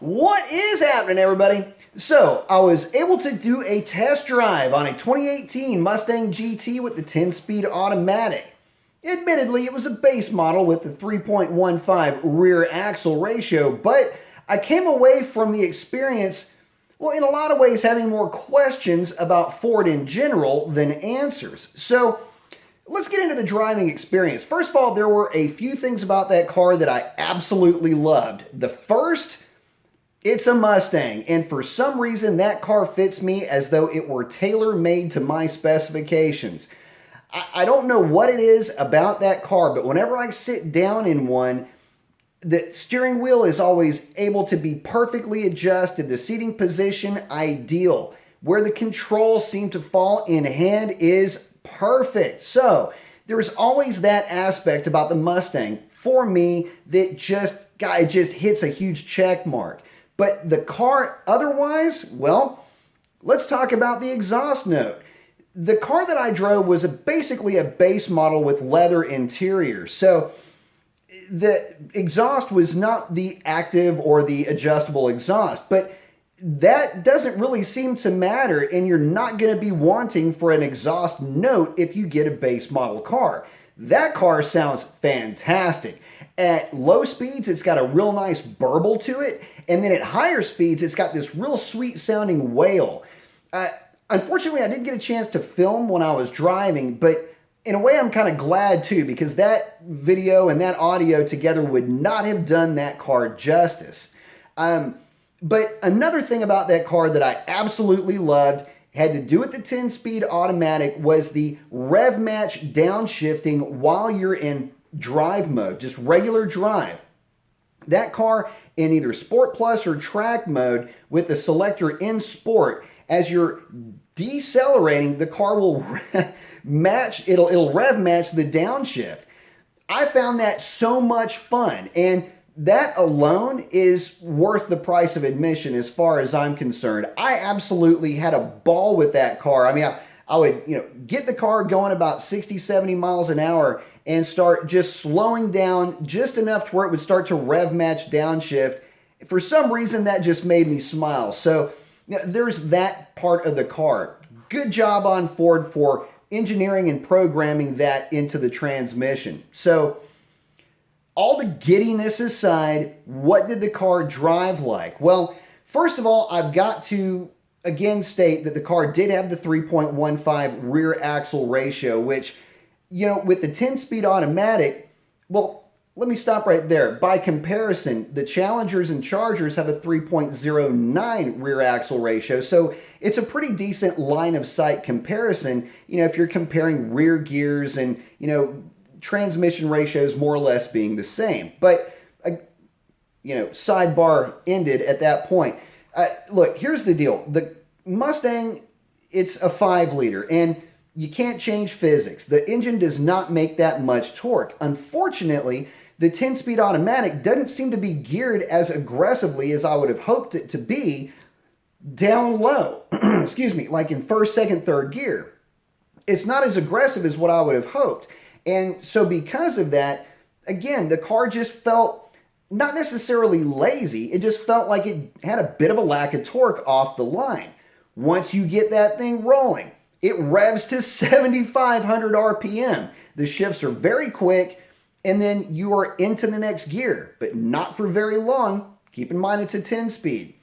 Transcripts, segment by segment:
What is happening, everybody? So, I was able to do a test drive on a 2018 Mustang GT with the 10-speed automatic. Admittedly, it was a base model with the 3.15 rear axle ratio, but I came away from the experience, well, in a lot of ways, having more questions about Ford in general than answers. So, let's get into the driving experience. First of all, there were a few things about that car that I absolutely loved. The first, it's a Mustang, and for some reason that car fits me as though it were tailor-made to my specifications. I don't know what it is about that car, but whenever I sit down in one, the steering wheel is always able to be perfectly adjusted. The seating position, ideal. Where the controls seem to fall in hand is perfect. So there's always that aspect about the Mustang for me that just hits a huge check mark. But the car otherwise, well, let's talk about the exhaust note. The car that I drove was basically a base model with leather interior. So the exhaust was not the active or the adjustable exhaust, but that doesn't really seem to matter, and you're not going to be wanting for an exhaust note if you get a base model car. That car sounds fantastic. At low speeds, it's got a real nice burble to it, and then at higher speeds, it's got this real sweet sounding wail. Unfortunately, I didn't get a chance to film when I was driving, but in a way, I'm kind of glad too, because that video and that audio together would not have done that car justice. But another thing about that car that I absolutely loved, had to do with the 10-speed automatic, was the rev match downshifting while you're in drive mode, just regular drive. That car in either Sport Plus or Track mode with the selector in Sport, as you're decelerating, the car will it'll rev match the downshift. I found that so much fun, and that alone is worth the price of admission as far as I'm concerned. I absolutely had a ball with that car. I mean, I would, get the car going about 60, 70 miles an hour and start just slowing down just enough to where it would start to rev match downshift. For some reason, that just made me smile. So there's that part of the car. Good job on Ford for engineering and programming that into the transmission. So all the giddiness aside, what did the car drive like? Well, first of all, I've got to again state that the car did have the 3.15 rear axle ratio, which, with the 10-speed automatic, well, let me stop right there. By comparison, the Challengers and Chargers have a 3.09 rear axle ratio, so it's a pretty decent line of sight comparison, if you're comparing rear gears and, transmission ratios more or less being the same. But, sidebar ended at that point. Look, here's the deal. The Mustang, it's a 5-liter, and you can't change physics. The engine does not make that much torque. Unfortunately, the 10-speed automatic doesn't seem to be geared as aggressively as I would have hoped it to be down low. Excuse me, like in first, second, third gear. It's not as aggressive as what I would have hoped. And so because of that, again, the car just felt not necessarily lazy. It just felt like it had a bit of a lack of torque off the line. Once you get that thing rolling, it revs to 7,500 RPM. The shifts are very quick, and then you are into the next gear, but not for very long. Keep in mind it's a 10-speed.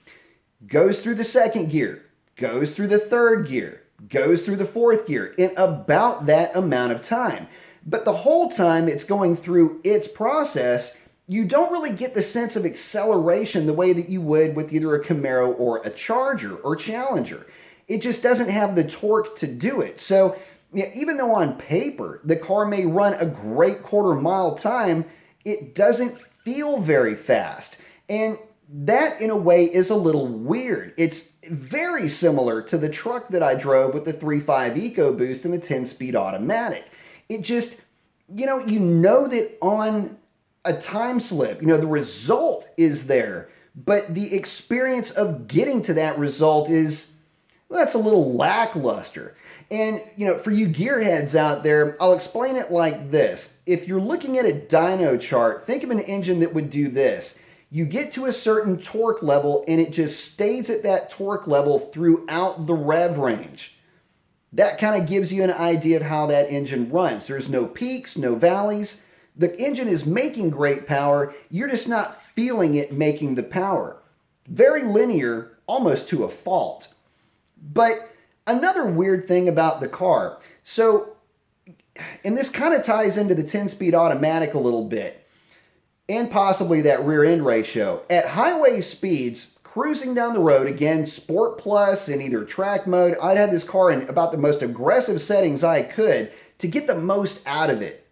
Goes through the second gear, goes through the third gear, goes through the fourth gear in about that amount of time. But the whole time it's going through its process, you don't really get the sense of acceleration the way that you would with either a Camaro or a Charger or Challenger. It just doesn't have the torque to do it. So even though on paper the car may run a great quarter-mile time, it doesn't feel very fast. And that, in a way, is a little weird. It's very similar to the truck that I drove with the 3.5 EcoBoost and the 10-speed automatic. It just, you know that on a time slip, the result is there, but the experience of getting to that result is, well, that's a little lackluster. And, for you gearheads out there, I'll explain it like this. If you're looking at a dyno chart, think of an engine that would do this. You get to a certain torque level and it just stays at that torque level throughout the rev range. That kind of gives you an idea of how that engine runs. There's no peaks, no valleys. The engine is making great power. You're just not feeling it making the power. Very linear, almost to a fault. But another weird thing about the car, and this kind of ties into the 10-speed automatic a little bit, and possibly that rear end ratio. At highway speeds, cruising down the road, again, Sport Plus in either track mode, I'd have this car in about the most aggressive settings I could to get the most out of it.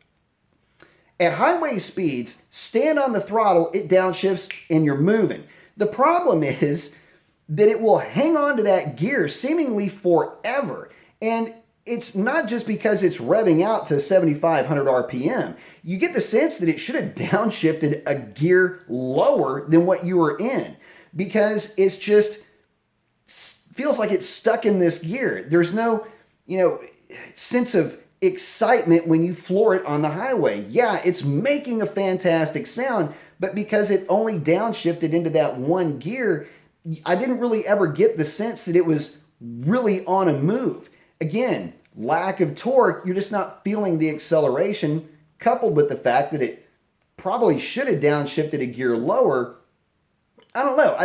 At highway speeds, stand on the throttle, it downshifts, and you're moving. The problem is that it will hang on to that gear seemingly forever. And it's not just because it's revving out to 7,500 RPM. You get the sense that it should have downshifted a gear lower than what you were in, because it's just feels like it's stuck in this gear. There's no, sense of excitement when you floor it on the highway. Yeah, it's making a fantastic sound, but because it only downshifted into that one gear, I didn't really ever get the sense that it was really on a move. Again, lack of torque, you're just not feeling the acceleration, coupled with the fact that it probably should have downshifted a gear lower. I don't know.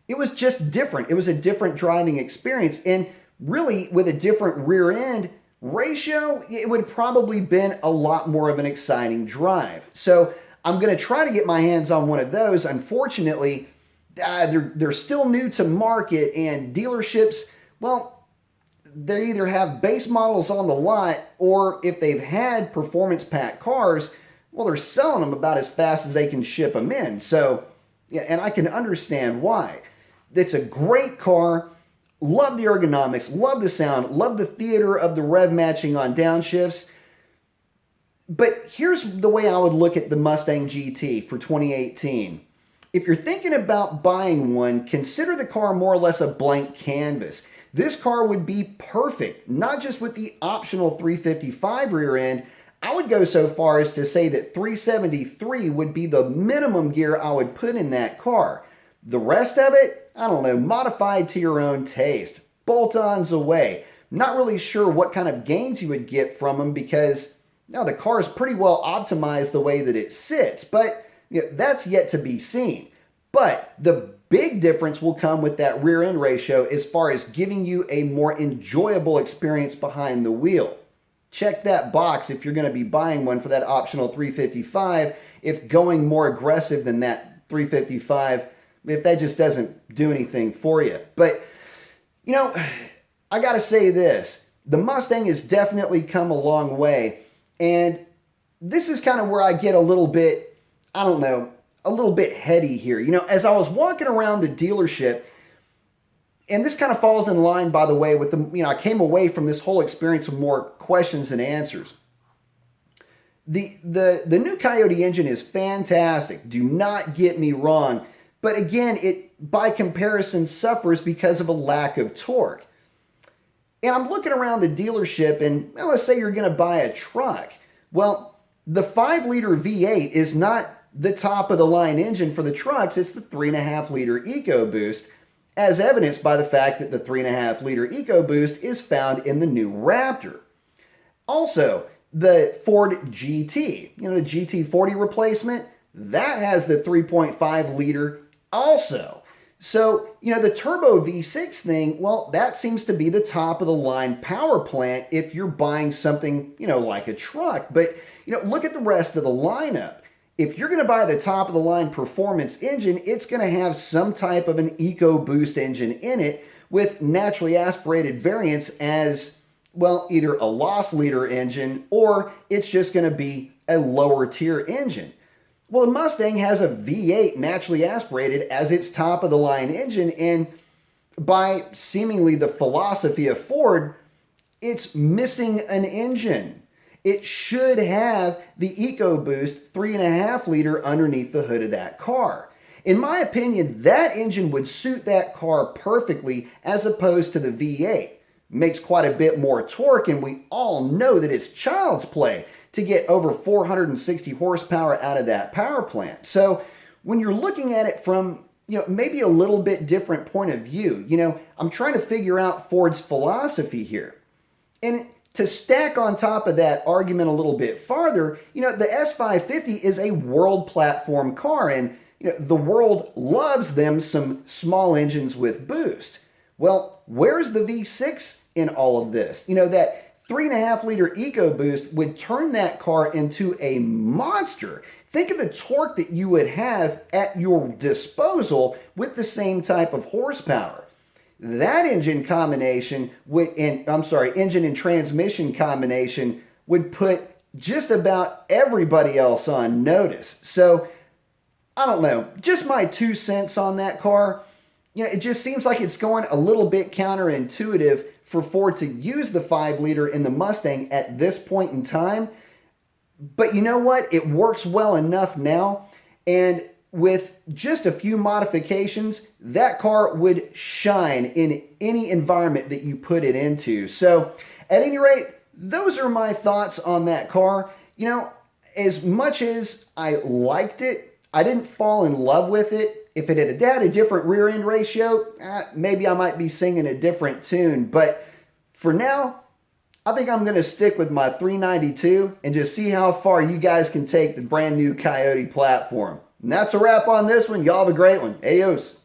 It was just different. It was a different driving experience. And really, with a different rear end ratio, it would probably been a lot more of an exciting drive. So I'm going to try to get my hands on one of those. Unfortunately, they're still new to market, and dealerships, well, they either have base models on the lot, or if they've had performance pack cars, well, they're selling them about as fast as they can ship them in. So, yeah, and I can understand why. It's a great car. Love the ergonomics, love the sound, love the theater of the rev matching on downshifts. But here's the way I would look at the Mustang GT for 2018. If you're thinking about buying one, consider the car more or less a blank canvas. This car would be perfect, not just with the optional 355 rear end. I would go so far as to say that 373 would be the minimum gear I would put in that car. The rest of it, I don't know, modified to your own taste. Bolt-ons away. Not really sure what kind of gains you would get from them, because now the car is pretty well optimized the way that it sits, but that's yet to be seen. But the big difference will come with that rear end ratio as far as giving you a more enjoyable experience behind the wheel. Check that box if you're going to be buying one for that optional 355, if going more aggressive than that 355, if that just doesn't do anything for you. But, I got to say this. The Mustang has definitely come a long way. And this is kind of where I get a little bit, a little bit heady here. As I was walking around the dealership, and this kind of falls in line, by the way, with I came away from this whole experience with more questions than answers. The new Coyote engine is fantastic. Do not get me wrong. But again, it, by comparison, suffers because of a lack of torque. And I'm looking around the dealership, and let's say you're going to buy a truck. Well, the 5-liter V8 is not the top-of-the-line engine for the trucks. It's the 3.5-liter EcoBoost, as evidenced by the fact that the 3.5-liter EcoBoost is found in the new Raptor. Also, the Ford GT, the GT40 replacement, that has the 3.5-liter also. So, the turbo V6 thing, well, that seems to be the top-of-the-line power plant if you're buying something, like a truck. But, look at the rest of the lineup. If you're going to buy the top-of-the-line performance engine, it's going to have some type of an EcoBoost engine in it with naturally aspirated variants as, well, either a loss-leader engine or it's just going to be a lower-tier engine. Well, the Mustang has a V8 naturally aspirated as its top-of-the-line engine, and by seemingly the philosophy of Ford, it's missing an engine. It should have the EcoBoost 3.5-liter underneath the hood of that car. In my opinion, that engine would suit that car perfectly as opposed to the V8. Makes quite a bit more torque, and we all know that it's child's play to get over 460 horsepower out of that power plant. So when you're looking at it from, maybe a little bit different point of view, I'm trying to figure out Ford's philosophy here. And to stack on top of that argument a little bit farther, the S550 is a world platform car, and the world loves them some small engines with boost. Well, where's the V6 in all of this? That 3.5-liter EcoBoost would turn that car into a monster. Think of the torque that you would have at your disposal with the same type of horsepower. That engine combination engine and transmission combination would put just about everybody else on notice. So, I don't know, just my 2 cents on that car. It just seems like it's going a little bit counterintuitive for Ford to use the 5-liter in the Mustang at this point in time. But you know what? It works well enough now. And with just a few modifications, that car would shine in any environment that you put it into. So, at any rate, those are my thoughts on that car. As much as I liked it, I didn't fall in love with it. If it had had a different rear end ratio, maybe I might be singing a different tune. But for now, I think I'm going to stick with my 392 and just see how far you guys can take the brand new Coyote platform. And that's a wrap on this one. Y'all have a great one. Adios.